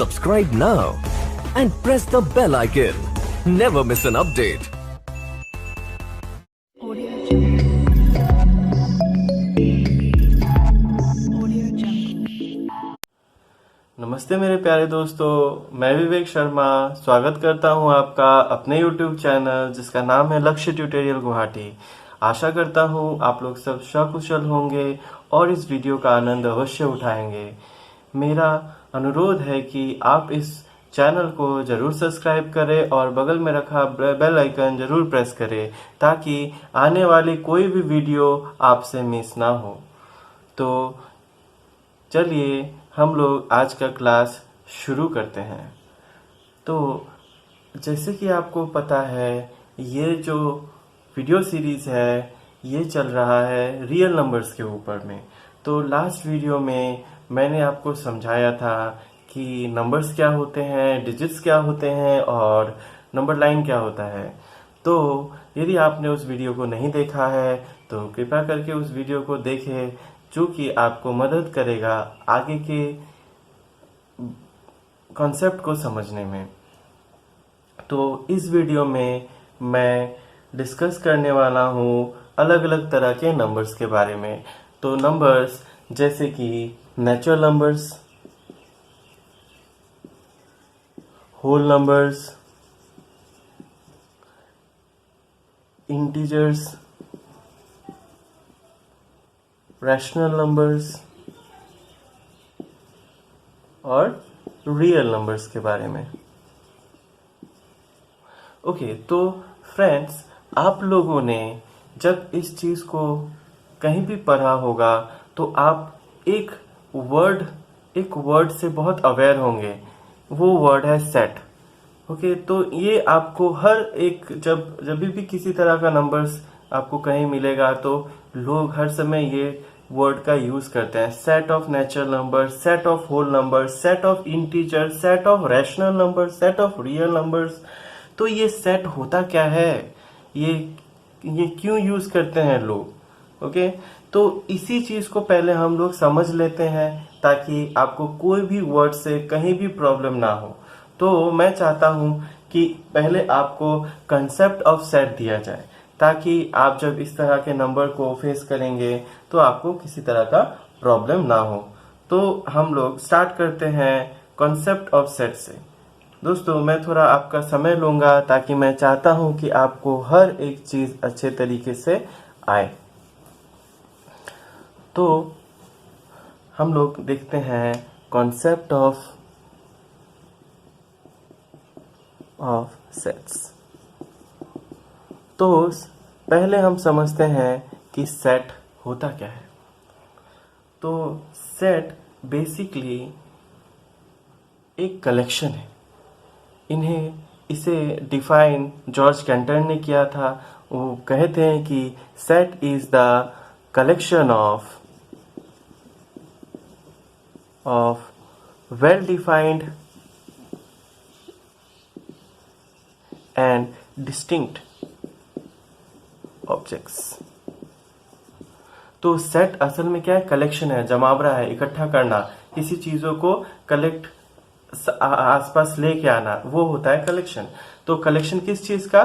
Subscribe now and press the bell icon. Never miss an update. नमस्ते मेरे प्यारे दोस्तों, मैं विवेक शर्मा स्वागत करता हूं आपका अपने YouTube चैनल जिसका नाम है लक्ष्य ट्यूटोरियल गुवाहाटी। आशा करता हूं आप लोग सब सकुशल होंगे और इस वीडियो का आनंद अवश्य उठाएंगे। मेरा अनुरोध है कि आप इस चैनल को जरूर सब्सक्राइब करें और बगल में रखा बेल आइकन जरूर प्रेस करें ताकि आने वाली कोई भी वीडियो आपसे मिस ना हो। तो चलिए हम लोग आज का क्लास शुरू करते हैं। तो जैसे कि आपको पता है, ये जो वीडियो सीरीज़ है ये चल रहा है रियल नंबर्स के ऊपर में। तो लास्ट वीडियो में मैंने आपको समझाया था कि नंबर्स क्या होते हैं, डिजिट्स क्या होते हैं और नंबर लाइन क्या होता है। तो यदि आपने उस वीडियो को नहीं देखा है तो कृपया करके उस वीडियो को देखें, जो कि आपको मदद करेगा आगे के कॉन्सेप्ट को समझने में। तो इस वीडियो में मैं डिस्कस करने वाला हूँ अलग अलग तरह के नंबर्स के बारे में। तो नंबर्स जैसे कि natural numbers, whole numbers, integers, rational numbers और रियल नंबर्स के बारे में। ओके, तो फ्रेंड्स, आप लोगों ने जब इस चीज को कहीं भी पढ़ा होगा तो आप एक वर्ड से बहुत अवेयर होंगे। वो वर्ड है सेट। ओके, तो ये आपको हर एक जब भी किसी तरह का नंबर्स आपको कहीं मिलेगा तो लोग हर समय ये वर्ड का यूज करते हैं। Set of natural number, set of whole number, set of integer, set of rational number, set of real numbers. तो ये सेट होता क्या है, ये क्यों यूज करते हैं लोग। ओके, तो इसी चीज को पहले हम लोग समझ लेते हैं ताकि आपको कोई भी वर्ड से कहीं भी प्रॉब्लम ना हो। तो मैं चाहता हूं कि पहले आपको कंसेप्ट ऑफ सेट दिया जाए ताकि आप जब इस तरह के नंबर को फेस करेंगे तो आपको किसी तरह का प्रॉब्लम ना हो। तो हम लोग स्टार्ट करते हैं कॉन्सेप्ट ऑफ सेट से। दोस्तों, मैं थोड़ा आपका समय लूंगा ताकि मैं चाहता हूं कि आपको हर एक चीज अच्छे तरीके से आए। तो हम लोग देखते हैं कॉन्सेप्ट ऑफ सेट्स। तो पहले हम समझते हैं कि सेट होता क्या है। तो सेट बेसिकली एक कलेक्शन है। इसे डिफाइन जॉर्ज कैंटर ने किया था। वो कहते हैं कि set is the collection of well defined and distinct objects. तो सेट असल में क्या है, कलेक्शन है, जमावड़ा है, इकट्ठा करना, किसी चीजों को कलेक्ट आसपास लेके आना, वो होता है कलेक्शन। तो कलेक्शन किस चीज का,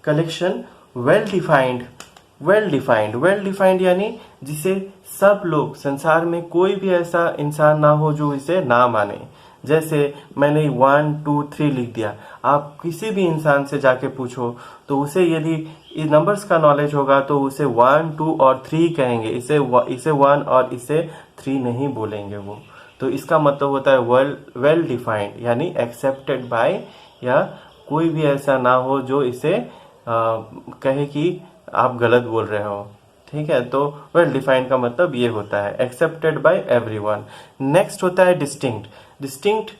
कलेक्शन वेल डिफाइंड यानी जिसे सब लोग, संसार में कोई भी ऐसा इंसान ना हो जो इसे ना माने। जैसे मैंने 1 2 3 लिख दिया, आप किसी भी इंसान से जाके पूछो तो उसे यदि इस नंबर्स का नॉलेज होगा तो उसे 1 2 और 3 कहेंगे, इसे 1 और इसे 3 नहीं बोलेंगे वो। तो इसका मतलब होता है वेल डिफाइंड यानी एक्सेप्टेड बाय, या कोई भी ऐसा ना हो जो इसे कहे कि आप गलत बोल रहे हो। ठीक है, तो वेल डिफाइंड का मतलब ये होता है एक्सेप्टेड बाय एवरीवन। नेक्स्ट होता है डिस्टिंक्ट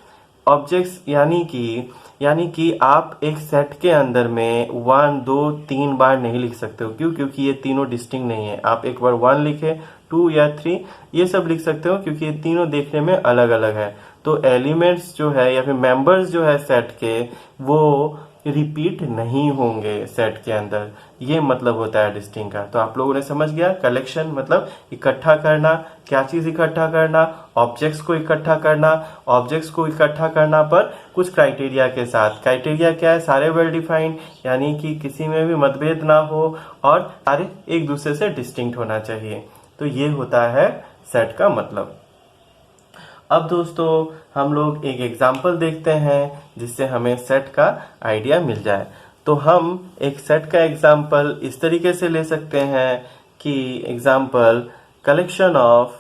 ऑब्जेक्ट्स, यानी कि आप एक सेट के अंदर में 1 2 3 बार नहीं लिख सकते हो। क्यों? क्योंकि ये तीनों डिस्टिंक्ट नहीं है। आप एक बार 1 लिखे, 2 या 3 ये सब लिख सकते हो क्योंकि ये तीनों देखने में अलग अलग है। तो एलिमेंट्स जो है या फिर मेंबर्स जो है सेट के, वो रिपीट नहीं होंगे सेट के अंदर, ये मतलब होता है डिस्टिंग का। तो आप लोगों ने समझ गया, कलेक्शन मतलब इकट्ठा करना। क्या चीज इकट्ठा करना? ऑब्जेक्ट्स को इकट्ठा करना। ऑब्जेक्ट्स को इकट्ठा करना पर कुछ क्राइटेरिया के साथ। क्राइटेरिया क्या है? सारे वेल डिफाइंड, यानी कि किसी में भी मतभेद ना हो और सारे एक दूसरे से डिस्टिंक्ट होना चाहिए। तो ये होता है सेट का मतलब। अब दोस्तों हम लोग एक एग्जाम्पल देखते हैं जिससे हमें सेट का आइडिया मिल जाए। तो हम एक सेट का एग्जाम्पल इस तरीके से ले सकते हैं कि example collection of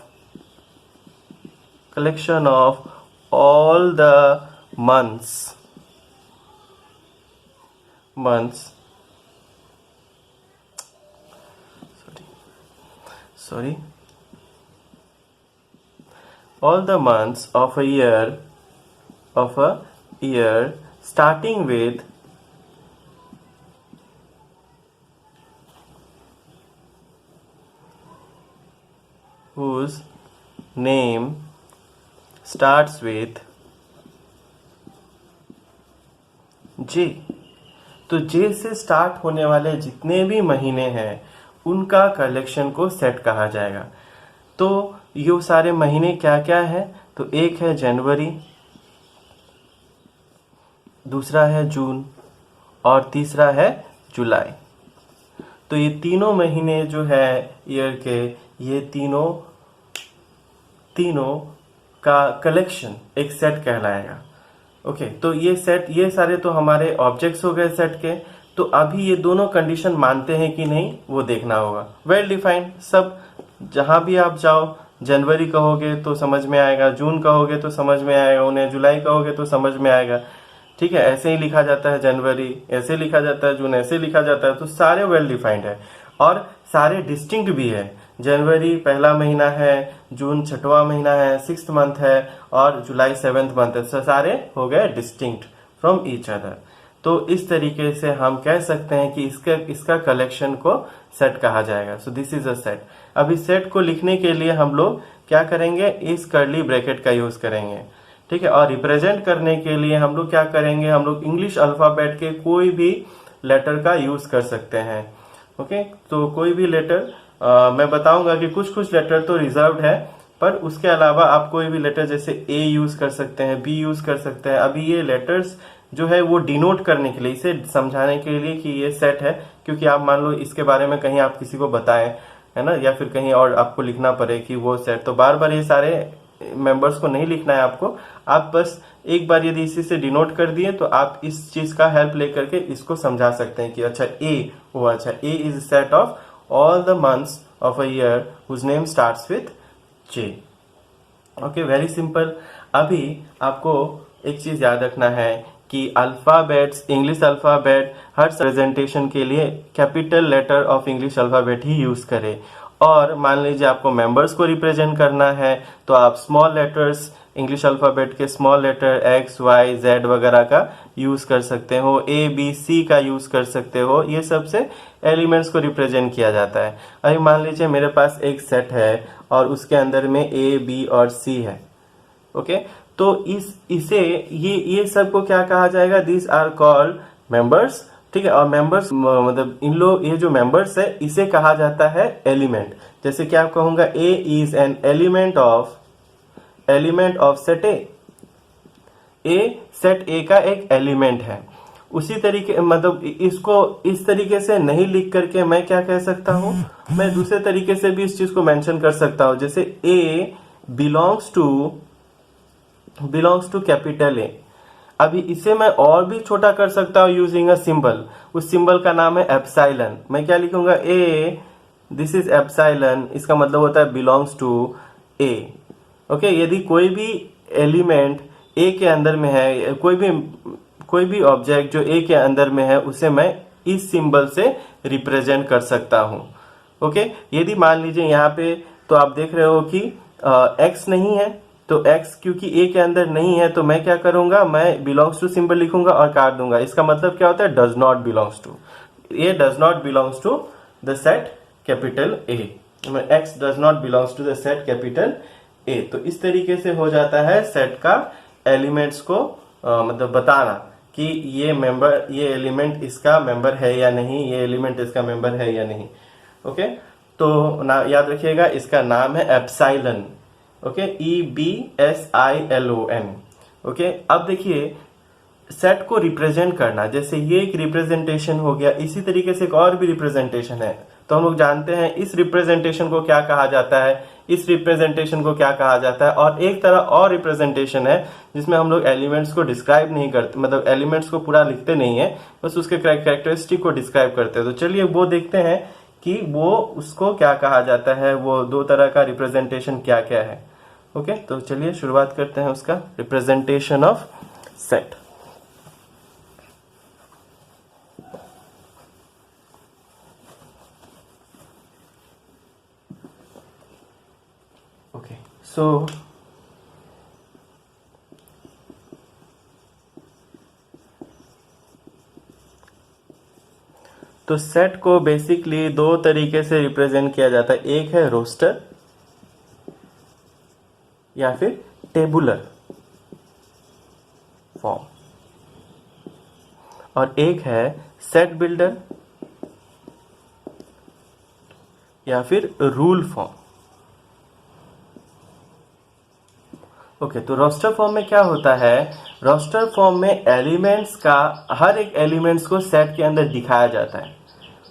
all the months all the months of a year starting with whose name starts with J। तो J से स्टार्ट होने वाले जितने भी महीने हैं उनका कलेक्शन को सेट कहा जाएगा। तो ये सारे महीने क्या क्या है? तो एक है जनवरी, दूसरा है जून और तीसरा है जुलाई। तो ये तीनों महीने जो है ईयर के, ये तीनों का कलेक्शन एक सेट कहलाएगा। ओके, तो ये सारे तो हमारे ऑब्जेक्ट्स हो गए सेट के। तो अभी ये दोनों कंडीशन मानते हैं कि नहीं वो देखना होगा। वेल डिफाइंड सब, जहां भी आप जाओ जनवरी कहोगे तो समझ में आएगा, जून कहोगे तो समझ में आएगा, उन्हें जुलाई कहोगे तो समझ में आएगा। ठीक है, ऐसे ही लिखा जाता है जनवरी, ऐसे लिखा जाता है जून, ऐसे लिखा जाता है। तो सारे वेल डिफाइंड है और सारे डिस्टिंक्ट भी है। जनवरी पहला महीना है, जून छठवां महीना है, 6th मंथ है और जुलाई 7th मंथ है। तो सारे हो गए डिस्टिंक्ट फ्रॉम ईच अदर। तो इस तरीके से हम कह सकते हैं कि इसका कलेक्शन को सेट कहा जाएगा। So this is a set. अब इस सेट को लिखने के लिए हम लोग क्या करेंगे? इस कर्ली ब्रैकेट का यूज करेंगे। ठीक है, और रिप्रेजेंट करने के लिए हम लोग क्या करेंगे? हम लोग इंग्लिश अल्फाबेट के कोई भी लेटर का यूज कर सकते हैं। ओके, तो कोई भी लेटर, मैं बताऊंगा कि कुछ लेटर तो रिजर्व्ड है, पर उसके अलावा आप कोई भी लेटर जैसे ए यूज कर सकते हैं, बी यूज कर सकते हैं। अभी ये लेटर्स जो है वो डिनोट करने के लिए, इसे समझाने के लिए कि ये सेट है, क्योंकि आप मान लो इसके बारे में कहीं आप किसी को बताएं, है ना, या फिर कहीं और आपको लिखना पड़े कि वो सेट, तो बार बार ये सारे मेंबर्स को नहीं लिखना है आपको। आप बस एक बार यदि इसी से डिनोट कर दिए तो आप इस चीज का हेल्प लेकर के इसको समझा सकते हैं कि अच्छा A is set of all the months of a year whose name starts with J. Okay, very simple. अभी आपको एक चीज याद रखना है कि अल्फाबेट्स, इंग्लिश अल्फाबेट हर प्रेजेंटेशन के लिए capital letter of English alphabet ही यूज करें। और मान लीजिए आपको मेंबर्स को रिप्रेजेंट करना है तो आप स्मॉल लेटर्स, इंग्लिश अल्फाबेट के small letter x y z वगैरह का यूज कर सकते हो, ए बी सी का यूज कर सकते हो। ये सबसे एलिमेंट्स को रिप्रेजेंट किया जाता है। अभी मान लीजिए मेरे पास एक सेट है और उसके अंदर में ए बी और सी है। ओके, तो ये सब को क्या कहा जाएगा? This are called members. ठीक है, और मेंबर्स मतलब इन लोग, ये जो मेंबर्स है इसे कहा जाता है एलिमेंट। जैसे क्या कहूंगा? A is an element of set A set A का एक एलिमेंट है। उसी तरीके मतलब इसको इस तरीके से नहीं लिख करके मैं क्या कह सकता हूं? मैं दूसरे तरीके से भी इस चीज को मेंशन कर सकता हूं। जैसे ए बिलोंग्स टू कैपिटल ए। अभी इसे मैं और भी छोटा कर सकता हूं यूजिंग अ सिंबल। उस सिंबल का नाम है एप्सिलॉन। मैं क्या लिखूंगा? ए, दिस इज एप्सिलॉन। इसका मतलब होता है बिलोंग्स टू ए। ओके, यदि कोई भी एलिमेंट ए के अंदर में है, कोई भी ऑब्जेक्ट जो ए के अंदर में है, उसे मैं इस सिंबल से रिप्रेजेंट कर सकता हूं। ओके, यदि मान लीजिए यहाँ पे तो आप देख रहे हो कि एक्स नहीं है, तो x क्योंकि a के अंदर नहीं है तो मैं क्या करूंगा? मैं बिलोंग्स टू सिंबल लिखूंगा और काट दूंगा। इसका मतलब क्या होता है? Does not belongs to. a does not belongs to the set capital A। x does not belongs to the set capital A। तो इस तरीके से हो जाता है सेट का एलिमेंट्स को मतलब बताना कि ये एलिमेंट इसका मेंबर है या नहीं, ये एलिमेंट इसका मेंबर है या नहीं। ओके, तो ना याद रखिएगा, इसका नाम है एप्सिलॉन। Okay, EBSILON। ओके, अब देखिए सेट को रिप्रेजेंट करना, जैसे ये एक रिप्रेजेंटेशन हो गया, इसी तरीके से एक और भी रिप्रेजेंटेशन है। तो हम लोग जानते हैं इस रिप्रेजेंटेशन को क्या कहा जाता है, इस रिप्रेजेंटेशन को क्या कहा जाता है। और एक तरह और रिप्रेजेंटेशन है जिसमें हम लोग एलिमेंट्स को डिस्क्राइब नहीं करते, मतलब एलिमेंट्स को पूरा लिखते नहीं है, बस उसके कैरेक्टरिस्टिक को डिस्क्राइब करते हैं। तो चलिए वो देखते हैं कि वो उसको क्या कहा जाता है, वो दो तरह का रिप्रेजेंटेशन क्या क्या है। ओके, तो चलिए शुरुआत करते हैं उसका, रिप्रेजेंटेशन ऑफ सेट। ओके, सो तो सेट को बेसिकली दो तरीके से रिप्रेजेंट किया जाता है, एक है रोस्टर या फिर टेबुलर फॉर्म, और एक है सेट बिल्डर या फिर रूल फॉर्म। ओके, तो रोस्टर फॉर्म में क्या होता है, रोस्टर फॉर्म में एलिमेंट्स का हर एक एलिमेंट्स को सेट के अंदर दिखाया जाता है।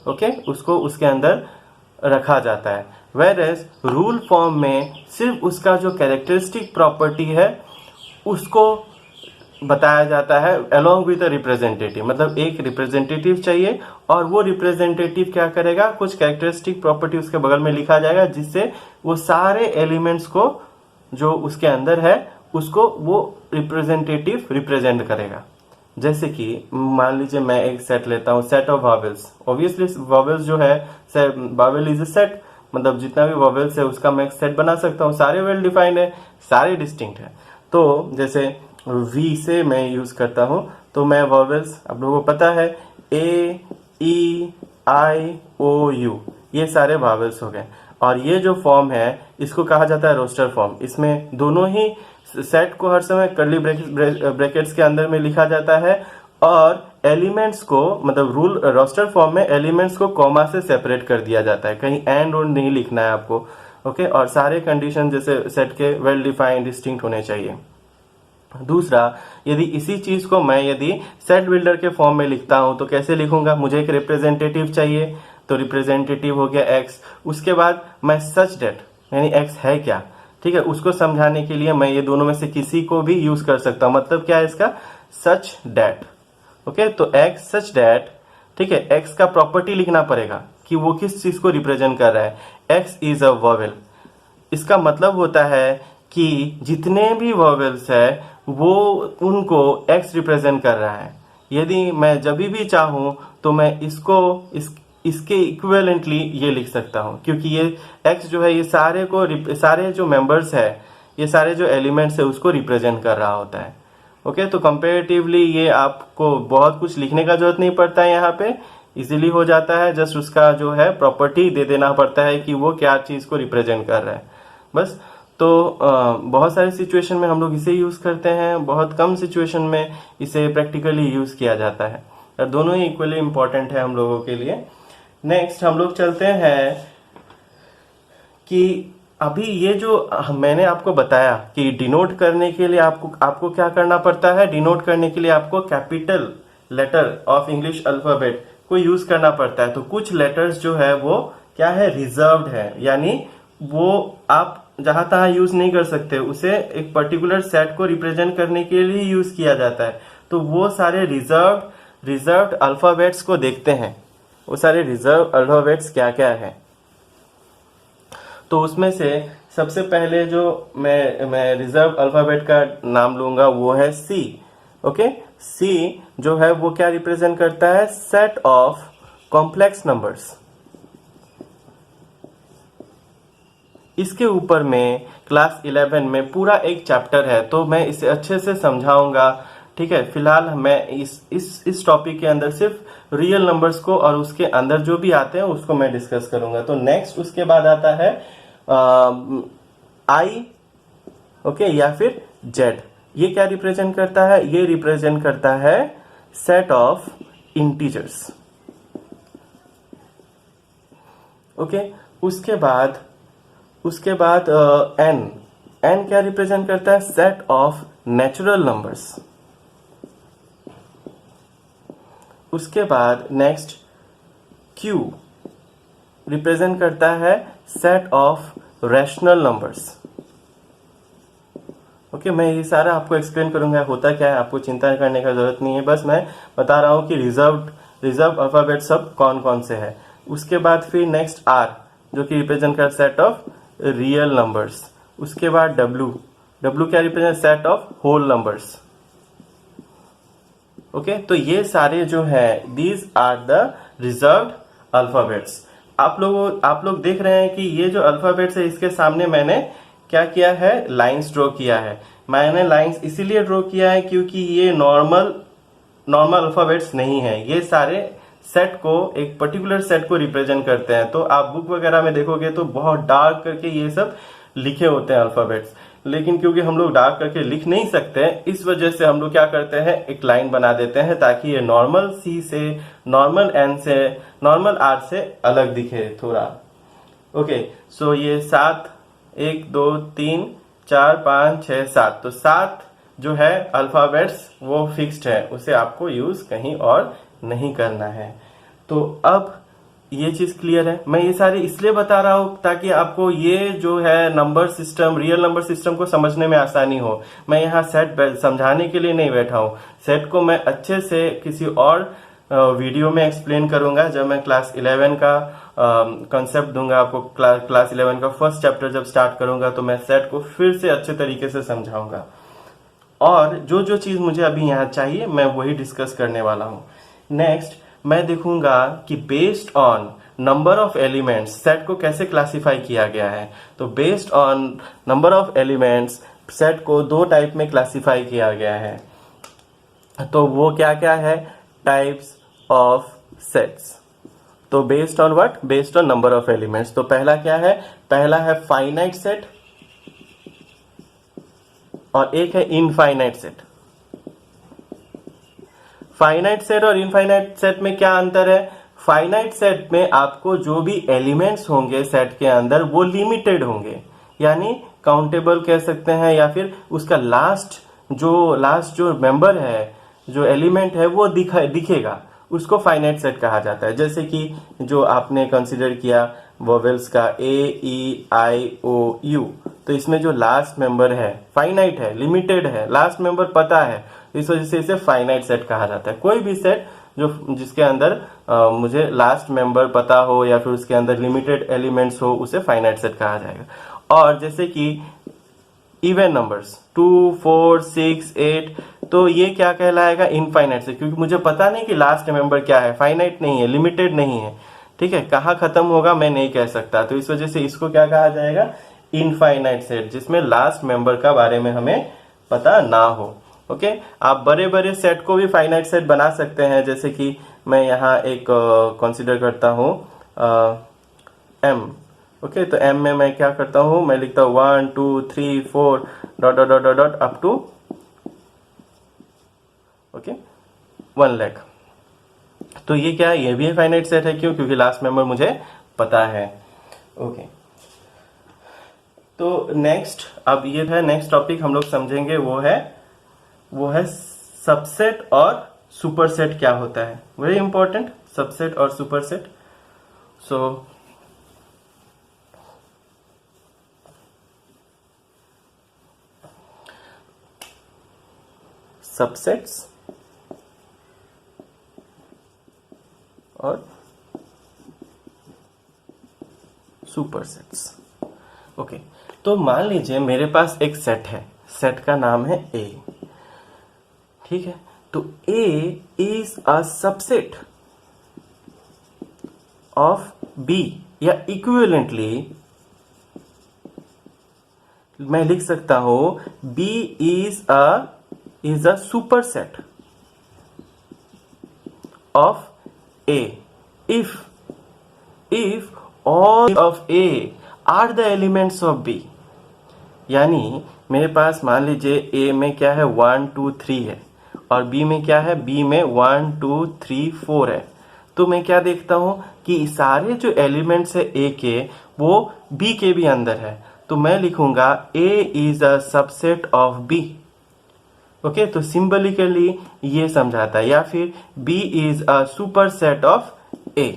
ओके, उसको उसके अंदर रखा जाता है। वेयरएज रूल फॉर्म में सिर्फ उसका जो कैरेक्टरिस्टिक प्रॉपर्टी है उसको बताया जाता है अलोंग विद अ रिप्रेजेंटेटिव, मतलब एक रिप्रेजेंटेटिव चाहिए और वो रिप्रेजेंटेटिव क्या करेगा, कुछ कैरेक्टरिस्टिक प्रॉपर्टी उसके बगल में लिखा जाएगा जिससे वो सारे एलिमेंट्स को जो उसके अंदर है उसको वो रिप्रेजेंटेटिव रिप्रेजेंट करेगा। जैसे कि मान लीजिए मैं एक सेट लेता हूँ, set of vowels. Obviously vowels जो है, वॉवेल इज ए सेट, मतलब जितना भी वॉवेल्स है उसका मैं एक सेट बना सकता हूँ। सारे वेल डिफाइंड है, सारे डिस्टिंक्ट है। तो जैसे वी से मैं यूज करता हूँ, तो मैं वॉवेल्स, आप लोगों को पता है, ए ई आई ओ यू, ये सारे वॉवेल्स हो गए। और ये जो फॉर्म है इसको कहा जाता है रोस्टर फॉर्म। इसमें दोनों ही सेट को हर समय कर्ली ब्रैकेट्स के अंदर में लिखा जाता है और एलिमेंट्स को, मतलब रूल रोस्टर फॉर्म में एलिमेंट्स को कॉमा से सेपरेट कर दिया जाता है, कहीं एंड और नहीं लिखना है आपको। ओके, और सारे कंडीशन जैसे सेट के वेल डिफाइंड डिस्टिंक्ट होने चाहिए। दूसरा, यदि इसी चीज को मैं यदि सेट बिल्डर के फॉर्म में लिखता हूं तो कैसे लिखूंगा, मुझे एक रिप्रेजेंटेटिव चाहिए, तो रिप्रेजेंटेटिव हो गया एक्स। उसके बाद मैं सच डेट, यानी एक्स है क्या, ठीक है, उसको समझाने के लिए मैं ये दोनों में से किसी को भी यूज कर सकता हूं। मतलब क्या है इसका, सच डेट। ओके, तो एक्स सच डेट, ठीक है, एक्स का प्रॉपर्टी लिखना पड़ेगा कि वो किस चीज को रिप्रेजेंट कर रहा है। एक्स इज अ वॉवेल, इसका मतलब होता है कि जितने भी वॉवेल्स है वो उनको एक्स रिप्रेजेंट कर रहा है। यदि मैं जब भी चाहूं तो मैं इसके इक्विवेलेंटली ये लिख सकता हूं, क्योंकि ये एक्स जो है ये सारे जो मेंबर्स है, ये सारे जो एलिमेंट्स है उसको रिप्रेजेंट कर रहा होता है। ओके, तो कंपेरेटिवली ये आपको बहुत कुछ लिखने का जरूरत नहीं पड़ता है, यहाँ पे इजीली हो जाता है। जस्ट उसका जो है प्रॉपर्टी दे देना पड़ता है कि वो क्या चीज को रिप्रेजेंट कर रहा है, बस। तो बहुत सारे सिचुएशन में हम लोग इसे यूज करते हैं, बहुत कम सिचुएशन में इसे प्रैक्टिकली यूज किया जाता है, और दोनों ही इक्वली इंपॉर्टेंट है हम लोगों के लिए। नेक्स्ट हम लोग चलते हैं कि अभी ये जो मैंने आपको बताया कि डिनोट करने के लिए आपको क्या करना पड़ता है, डिनोट करने के लिए आपको capital letter of English alphabet को यूज करना पड़ता है। तो कुछ लेटर्स जो है वो क्या है, रिजर्व्ड है, यानी वो आप जहां तहां यूज नहीं कर सकते, उसे एक पर्टिकुलर सेट को रिप्रेजेंट करने के लिए यूज किया जाता है। तो वो सारे रिजर्व्ड अल्फाबेट्स को देखते हैं, वो सारे रिजर्व अल्फाबेट्स क्या क्या है। तो उसमें से सबसे पहले जो मैं रिजर्व अल्फाबेट का नाम लूंगा वो है सी। ओके, सी जो है वो क्या रिप्रेजेंट करता है, सेट ऑफ कॉम्प्लेक्स नंबर्स। इसके ऊपर में क्लास 11 में पूरा एक चैप्टर है, तो मैं इसे अच्छे से समझाऊंगा, ठीक है। फिलहाल मैं इस टॉपिक के अंदर सिर्फ रियल नंबर्स को और उसके अंदर जो भी आते हैं उसको मैं डिस्कस करूंगा। तो नेक्स्ट उसके बाद आता है आई, ओके, या फिर जेड। ये क्या रिप्रेजेंट करता है, ये रिप्रेजेंट करता है सेट ऑफ इंटीजर्स। ओके, उसके बाद एन क्या रिप्रेजेंट करता है? Set of natural numbers. उसके बाद नेक्स्ट क्यू रिप्रेजेंट करता है set of rational numbers. Okay, मैं ये सारा आपको एक्सप्लेन करूंगा होता क्या है, आपको चिंता करने का जरूरत नहीं है, बस मैं बता रहा हूं कि रिजर्व अल्फाबेट सब कौन कौन से है। उसके बाद फिर नेक्स्ट आर जो कि रिप्रेजेंट कर सेट ऑफ रियल नंबर्स। उसके बाद डब्ल्यू क्या represent? Set of whole numbers. Okay, तो ये सारे जो है these are the reserved alphabets. आप लोग देख रहे हैं कि ये जो अल्फाबेट्स है इसके सामने मैंने क्या किया है? लाइंस ड्रॉ किया है। मैंने लाइंस इसीलिए ड्रॉ किया है क्योंकि ये नॉर्मल अल्फाबेट्स नहीं है, ये सारे सेट को, एक पर्टिकुलर सेट को रिप्रेजेंट करते हैं। तो आप बुक वगैरह में देखोगे तो बहुत डार्क करके ये सब लिखे होते हैं अल्फाबेट्स, लेकिन क्योंकि हम लोग डार्क करके लिख नहीं सकते, इस वजह से हम लोग क्या करते हैं? एक लाइन बना देते हैं ताकि ये नॉर्मल सी से, नॉर्मल एन से, नॉर्मल आर से अलग दिखे थोड़ा। ओके, सो ये 7, 1 2 3 4 5 6 7, तो 7 जो है अल्फाबेट्स वो फिक्स्ड है, उसे आपको यूज कहीं और नहीं करना है। तो अब ये चीज क्लियर है। मैं ये सारे इसलिए बता रहा हूं ताकि आपको ये जो है number system, real number system को समझने में आसानी हो। मैं यहाँ सेट समझाने के लिए नहीं बैठा हूँ, सेट को मैं अच्छे से किसी और वीडियो में एक्सप्लेन करूंगा जब मैं क्लास 11 का कंसेप्ट दूंगा आपको। क्लास 11 का फर्स्ट चैप्टर जब स्टार्ट करूंगा तो मैं सेट को फिर से अच्छे तरीके से समझाऊंगा, और जो जो चीज मुझे अभी यहाँ चाहिए मैं वही डिस्कस करने वाला हूँ। नेक्स्ट मैं देखूंगा कि based on number of elements set को कैसे क्लासिफाई किया गया है। तो based on number of elements set को 2 टाइप में क्लासिफाई किया गया है। तो वो क्या क्या है? Types of sets. तो based on what? Based on number of elements. तो पहला क्या है? पहला है फाइनाइट सेट और एक है इनफाइनाइट सेट। फाइनाइट सेट और इनफाइनाइट सेट में क्या अंतर है? फाइनाइट सेट में आपको जो भी एलिमेंट्स होंगे सेट के अंदर वो लिमिटेड होंगे, यानी काउंटेबल कह सकते हैं, या फिर उसका लास्ट जो मेंबर है, जो एलिमेंट है वो दिखेगा, उसको फाइनाइट सेट कहा जाता है। जैसे कि जो आपने कंसीडर किया वोवेल्स का AEIOU, तो इसमें जो लास्ट मेंबर है फाइनाइट है, लिमिटेड है, लास्ट मेंबर पता है, इस वजह से इसे फाइनाइट सेट कहा जाता है। कोई भी सेट जिसके अंदर मुझे लास्ट मेंबर पता हो या फिर उसके अंदर लिमिटेड एलिमेंट्स हो, उसे फाइनाइट सेट कहा जाएगा। और जैसे कि इवन नंबर्स 2, 4, 6, 8, तो ये क्या कहलाएगा? इनफाइनाइट सेट, क्योंकि मुझे पता नहीं कि लास्ट मेंबर क्या है, फाइनाइट नहीं है, लिमिटेड नहीं है, ठीक है, कहाँ खत्म होगा मैं नहीं कह सकता। तो इस वजह से इसको क्या कहा जाएगा? इनफाइनाइट सेट, जिसमें लास्ट मेंबर का बारे में हमें पता ना हो। ओके, आप बड़े बड़े सेट को भी फाइनाइट सेट बना सकते हैं, जैसे कि मैं यहाँ एक कंसीडर करता हूँ M। ओके, तो M में मैं क्या करता हूँ? मैं लिखता हूँ 1 2 3 4 dot dot dot dot up to 1 lakh. तो ये क्या है? ये भी फाइनाइट सेट है। क्यों? क्योंकि लास्ट मेंबर मुझे पता है। ओके, तो नेक्स्ट, अब ये है नेक्स्ट टॉपिक हम लोग समझेंगे, वो है सबसेट और सुपरसेट क्या होता है। वेरी इंपॉर्टेंट, सबसेट और सुपरसेट। सो सबसेट्स और सुपरसेट्स। ओके, तो मान लीजिए मेरे पास एक सेट है, सेट का नाम है A, ठीक है। तो A is a subset of B, या इक्विवेलेंटली मैं लिख सकता हूं B is a superset of A if all of A are the elements of B। यानी मेरे पास मान लीजिए A में क्या है? 1 2 3 है, और बी में क्या है, बी में 1 2 3 4 है। तो मैं क्या देखता हूं कि सारे जो एलिमेंट्स है ए के वो बी के भी अंदर है, तो मैं लिखूंगा A is a subset of B. Okay, तो सिंबलिकली ये समझाता है, या फिर B is a superset of A.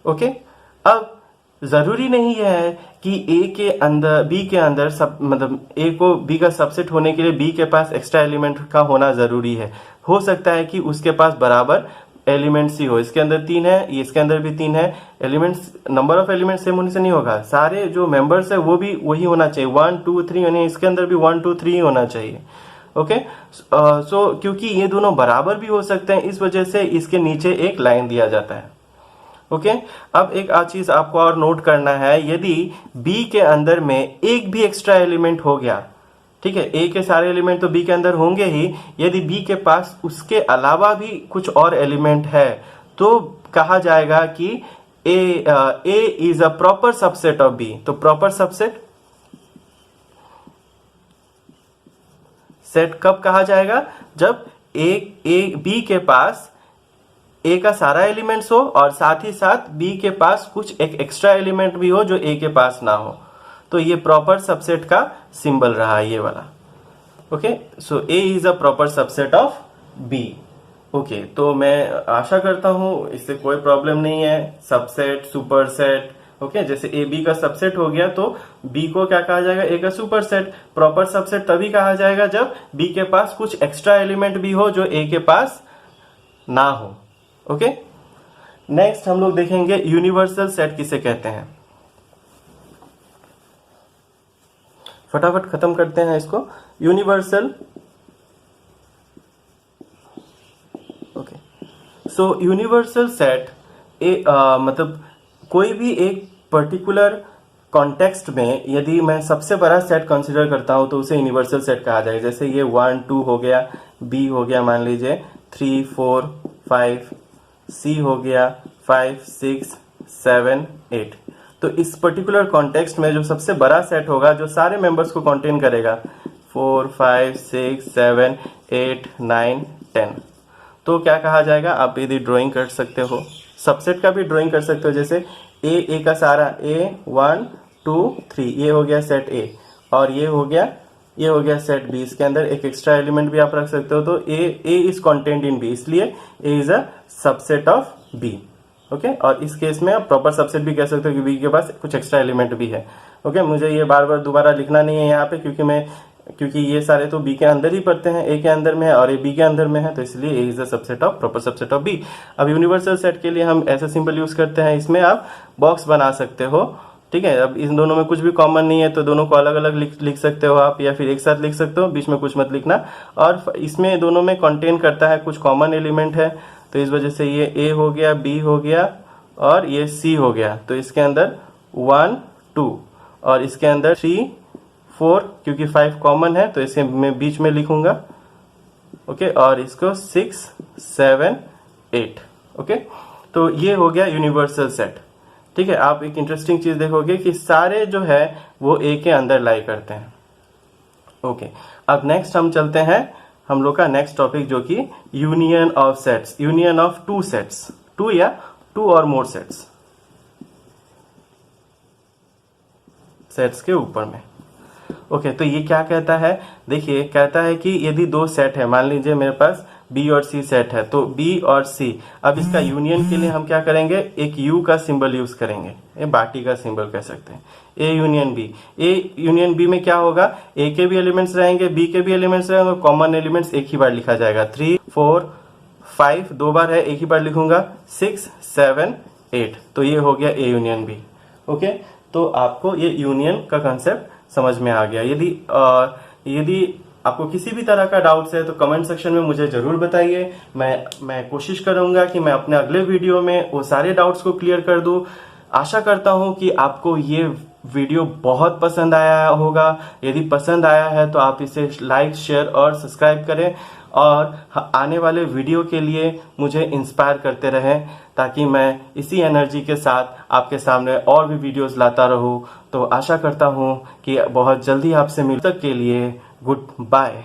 Okay, अब जरूरी नहीं है कि ए के अंदर बी के अंदर सब मतलब ए को बी का सबसेट होने के लिए बी के पास एक्स्ट्रा एलिमेंट का होना जरूरी है। हो सकता है कि उसके पास बराबर एलिमेंट्स ही हो, इसके अंदर 3 है, इसके अंदर भी 3 है, elements number of elements same होने से नहीं होगा, सारे जो मेंबर्स है वो भी वही होना चाहिए, 1 2 3, यानी इसके अंदर भी 1 2 3 होना चाहिए। ओके, सो क्योंकि ये दोनों बराबर भी हो सकते हैं, इस वजह से इसके नीचे एक लाइन दिया जाता है। ओके, अब एक चीज आपको और नोट करना है, यदि बी के अंदर में एक भी एक्स्ट्रा एलिमेंट हो गया, ठीक है, ए के सारे एलिमेंट तो बी के अंदर होंगे ही, यदि बी के पास उसके अलावा भी कुछ और एलिमेंट है तो कहा जाएगा कि A is a proper subset of B. तो प्रॉपर सबसेट सेट कब कहा जाएगा, जब ए बी के पास ए का सारा एलिमेंट्स हो और साथ ही साथ बी के पास कुछ एक एक्स्ट्रा एलिमेंट भी हो जो ए के पास ना हो, तो ये प्रॉपर सबसेट का सिंबल रहा ये वाला। Okay, so A is a proper subset of B. Okay, तो मैं आशा करता हूं इससे कोई प्रॉब्लम नहीं है। सबसेट, सुपर सेट, ओके, जैसे ए बी का सबसेट हो गया तो बी को क्या कहा जाएगा, ए का सुपर सेट। प्रॉपर सबसेट तभी कहा जाएगा जब बी के पास कुछ एक्स्ट्रा एलिमेंट भी हो जो ए के पास ना हो। ओके, नेक्स्ट हम लोग देखेंगे यूनिवर्सल सेट किसे कहते हैं। फटाफट खत्म करते हैं इसको। Universal, okay, so universal set मतलब कोई भी एक पर्टिकुलर कॉन्टेक्स्ट में यदि मैं सबसे बड़ा सेट कंसीडर करता हूं तो उसे यूनिवर्सल सेट कहा जाएगा। जैसे ये 1 2 हो गया, बी हो गया मान लीजिए 3 4 5, सी हो गया 5 6 7 8। तो इस पर्टिकुलर कॉन्टेक्स्ट में जो सबसे बड़ा सेट होगा जो सारे मेंबर्स को कंटेन करेगा 4 5 6 7 8 9 10, तो क्या कहा जाएगा, आप यदि ड्राइंग कर सकते हो, सबसेट का भी ड्राइंग कर सकते हो। जैसे ए का सारा ए 1 2 3, ये हो गया सेट ए, और ये हो गया सेट बी। इसके अंदर एक एक्स्ट्रा एलिमेंट भी आप रख सकते हो, तो A is content in B, इसलिए A is a subset of B. Okay, और इस केस में आप प्रॉपर सबसेट भी कह सकते हो कि बी के पास कुछ एक्स्ट्रा एलिमेंट भी है। ओके, मुझे ये बार बार दोबारा लिखना नहीं है यहाँ पे, क्योंकि ये सारे तो बी के अंदर ही पढ़ते हैं, ए के अंदर में है और ये बी के अंदर में है, तो इसलिए A is the subset of proper subset of B. अब यूनिवर्सल सेट के लिए हम ऐसा सिंबल यूज करते हैं, इसमें आप बॉक्स बना सकते हो, ठीक है। अब इन दोनों में कुछ भी कॉमन नहीं है तो दोनों को अलग अलग लिख सकते हो आप, या फिर एक साथ लिख सकते हो, बीच में कुछ मत लिखना। और इसमें दोनों में कंटेन करता है कुछ कॉमन एलिमेंट है, तो इस वजह से ये ए हो गया, बी हो गया और ये सी हो गया। तो इसके अंदर 1 2 और इसके अंदर 3 4, क्योंकि 5 कॉमन है तो इसे मैं बीच में लिखूंगा। ओके, और इसको 6 7 8। ओके, तो ये हो गया यूनिवर्सल सेट। ठीक है, आप एक इंटरेस्टिंग चीज देखोगे कि सारे जो है वो ए के अंदर लाई करते हैं। ओके, अब नेक्स्ट हम चलते हैं हम लोग का नेक्स्ट टॉपिक, जो कि union of sets, union of two sets, two या two or more sets, sets के ऊपर में। ओके, तो ये क्या कहता है, देखिए कहता है कि यदि दो सेट है, मान लीजिए मेरे पास बी और सी सेट है, तो बी और सी, अब इसका यूनियन के लिए हम क्या करेंगे, एक यू का सिंबल यूज करेंगे, ये बाटी का सिंबल कह सकते हैं। A union B, A union B में क्या होगा, ए के भी एलिमेंट्स रहेंगे, बी के भी एलिमेंट्स रहेंगे, कॉमन एलिमेंट्स एक ही बार लिखा जाएगा। 3 4 5 दो बार है, एक ही बार लिखूंगा, 6 7 8, तो ये हो गया ए यूनियन बी। ओके, तो आपको ये यूनियन का कंसेप्ट समझ में आ गया। यदि आपको किसी भी तरह का डाउट्स है तो कमेंट सेक्शन में मुझे जरूर बताइए। मैं कोशिश करूंगा कि मैं अपने अगले वीडियो में वो सारे डाउट्स को क्लियर कर दूं। आशा करता हूं कि आपको ये वीडियो बहुत पसंद आया होगा। यदि पसंद आया है तो आप इसे लाइक, शेयर और सब्सक्राइब करें, और आने वाले वीडियो के लिए मुझे इंस्पायर करते रहें, ताकि मैं इसी एनर्जी के साथ आपके सामने और भी वीडियोस लाता रहूं। तो आशा करता हूं कि बहुत जल्दी आपसे मिल, तक के लिए गुड बाय।